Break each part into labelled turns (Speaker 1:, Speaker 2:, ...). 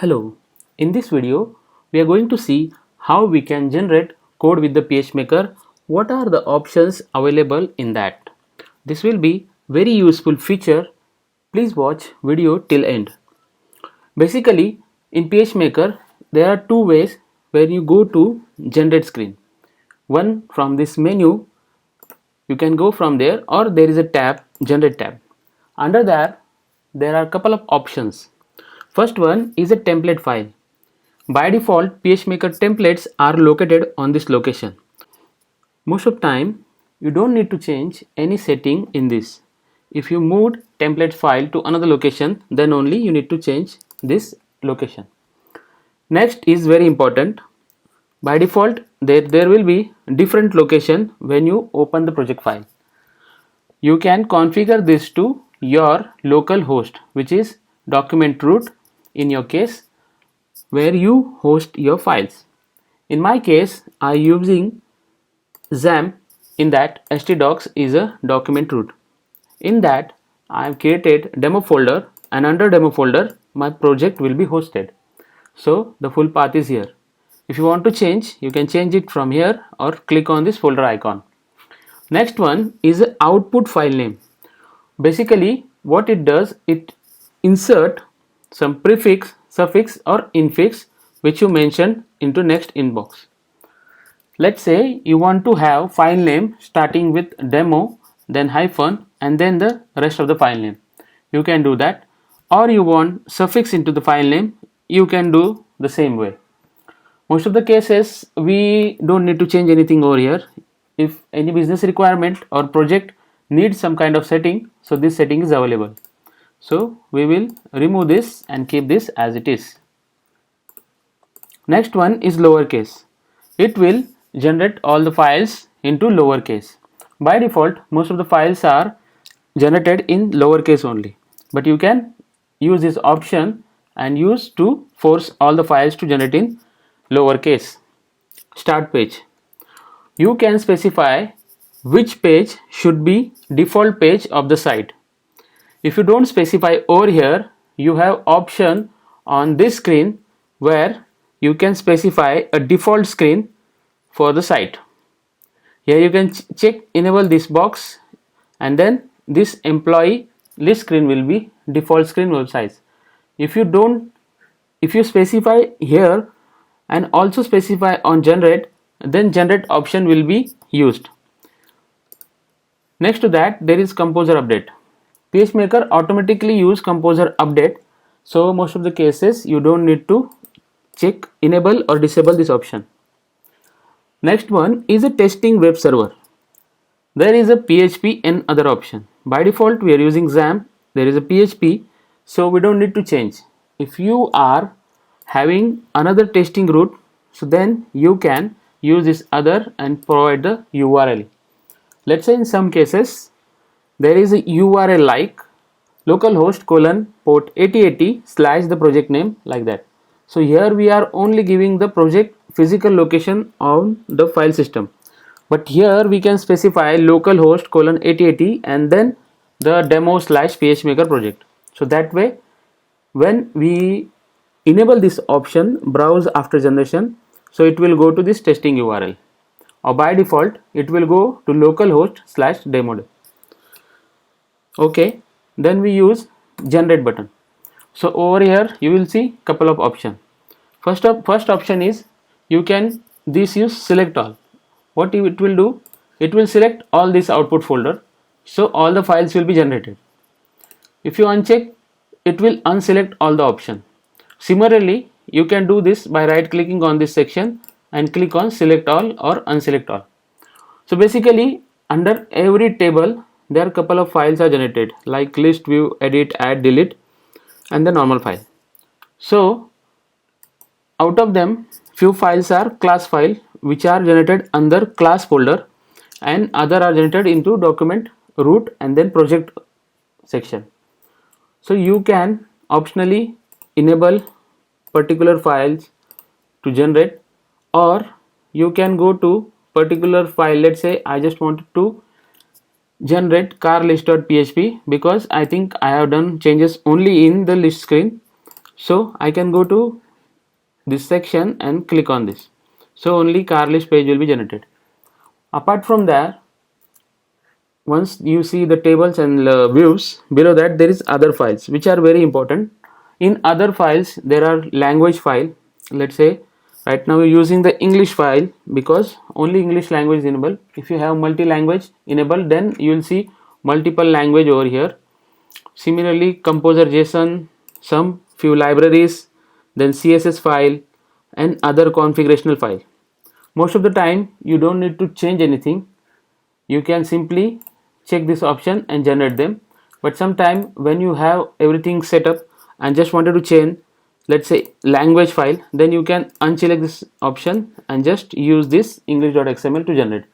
Speaker 1: Hello, in this video we are going to see how we can generate code with the PageMaker. What are the options available in that? This will be very useful feature. Please watch video till end. Basically in PageMaker there are two ways where you go to generate screen. One from this menu, you can go from there, or there is a tab, generate tab. Under that there are a couple of options. First one is a template file. By default, PageMaker templates are located on this location. Most of time, you don't need to change any setting in this. If you moved template file to another location, then only you need to change this location. Next is very important. By default, there will be different location when you open the project file. You can configure this to your local host, which is document root in your case, where you host your files. In my case, I am using XAMPP. In that, htdocs is a document root. In that, I have created demo folder, and under demo folder my project will be hosted. So the full path is here. If you want to change, you can change it from here or click on this folder icon. Next one is output file name. Basically what it does, it insert some prefix, suffix or infix which you mentioned into next inbox. Let's say you want to have file name starting with demo, then hyphen, and then the rest of the file name. You can do that, or you want suffix into the file name, you can do the same way. Most of the cases we don't need to change anything over here. If any business requirement or project needs some kind of setting, so this setting is available. So we will remove this and keep this as it is. Next one is lowercase. It will generate all the files into lowercase. By default, most of the files are generated in lowercase only, but you can use this option and use to force all the files to generate in lowercase. Start page. You can specify which page should be default page of the site. If you don't specify over here, you have option on this screen where you can specify a default screen for the site. Here you can check enable this box, and then this employee list screen will be default screen web size. If you specify here and also specify on generate, then generate option will be used. Next to that there is composer update. PageMaker automatically use composer update, so most of the cases you don't need to check enable or disable this option. Next one is a testing web server. There is a PHP and other option. By default we are using XAMPP. There is a PHP, so we don't need to change. If you are having another testing route, so then you can use this other and provide the URL. Let's say in some cases there is a URL like localhost port 8080 / the project name, like that. So here we are only giving the project physical location on the file system, but here we can specify localhost 8080 and then the demo / PageMaker project. So that way when we enable this option browse after generation, so it will go to this testing URL, or by default it will go to localhost / demo. Okay, then we use generate button. So over here you will see couple of options. First option is you can use select all. What it will do, it will select all this output folder, so all the files will be generated. If you uncheck, it will unselect all the option. Similarly, you can do this by right clicking on this section and click on select all or unselect all. So basically under every table there are a couple of files are generated, like list, view, edit, add, delete, and the normal file. So out of them few files are class file which are generated under class folder, and other are generated into document root and then project section. So you can optionally enable particular files to generate, or you can go to particular file. Let's say I just wanted to generate car list.php because I think I have done changes only in the list screen. So I can go to this section and click on this. So only car list page will be generated. Apart from that, once you see the tables and views, below that there is other files which are very important. In other files there are language file. Let's say right now we're using the English file because only English language is enabled. If you have multi-language enabled, then you will see multiple language over here. Similarly, composer JSON, some few libraries, then CSS file and other configurational file. Most of the time you don't need to change anything. You can simply check this option and generate them. But sometime when you have everything set up and just wanted to change, let's say language file, then you can unselect this option and just use this english.xml to generate.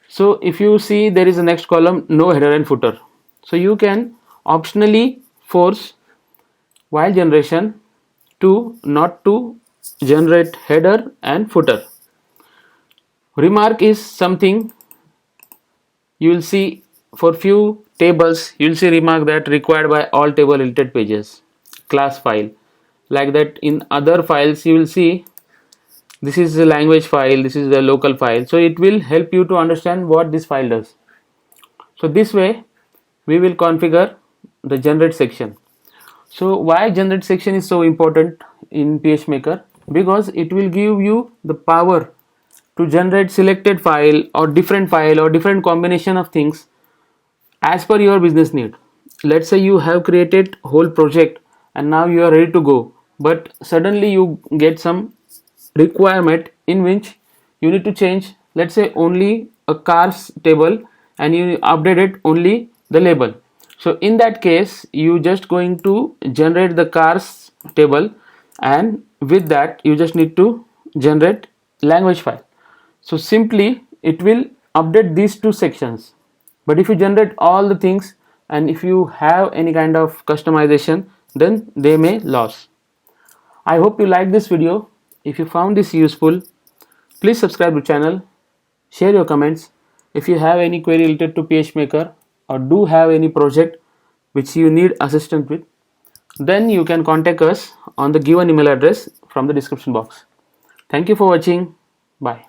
Speaker 1: So if you see, there is a next column, no header and footer. So you can optionally force while generation to not to generate header and footer. Remark is something you will see for few tables. You will see remark that required by all table related pages, class file. Like that in other files you will see this is the language file, this is the local file. So it will help you to understand what this file does. So this way we will configure the generate section. So why generate section is so important in PageMaker? Because it will give you the power to generate selected file or different combination of things as per your business need. Let's say you have created whole project and now you are ready to go, but suddenly you get some requirement in which you need to change, let's say only a cars table, and you update it only the label. So in that case you just going to generate the cars table, and with that you just need to generate language file. So simply it will update these two sections. But if you generate all the things and if you have any kind of customization, then they may lose. I hope you like this video. If you found this useful, please subscribe to channel, share your comments. If you have any query related to PageMaker or do have any project which you need assistance with, then you can contact us on the given email address from the description box. Thank you for watching. Bye.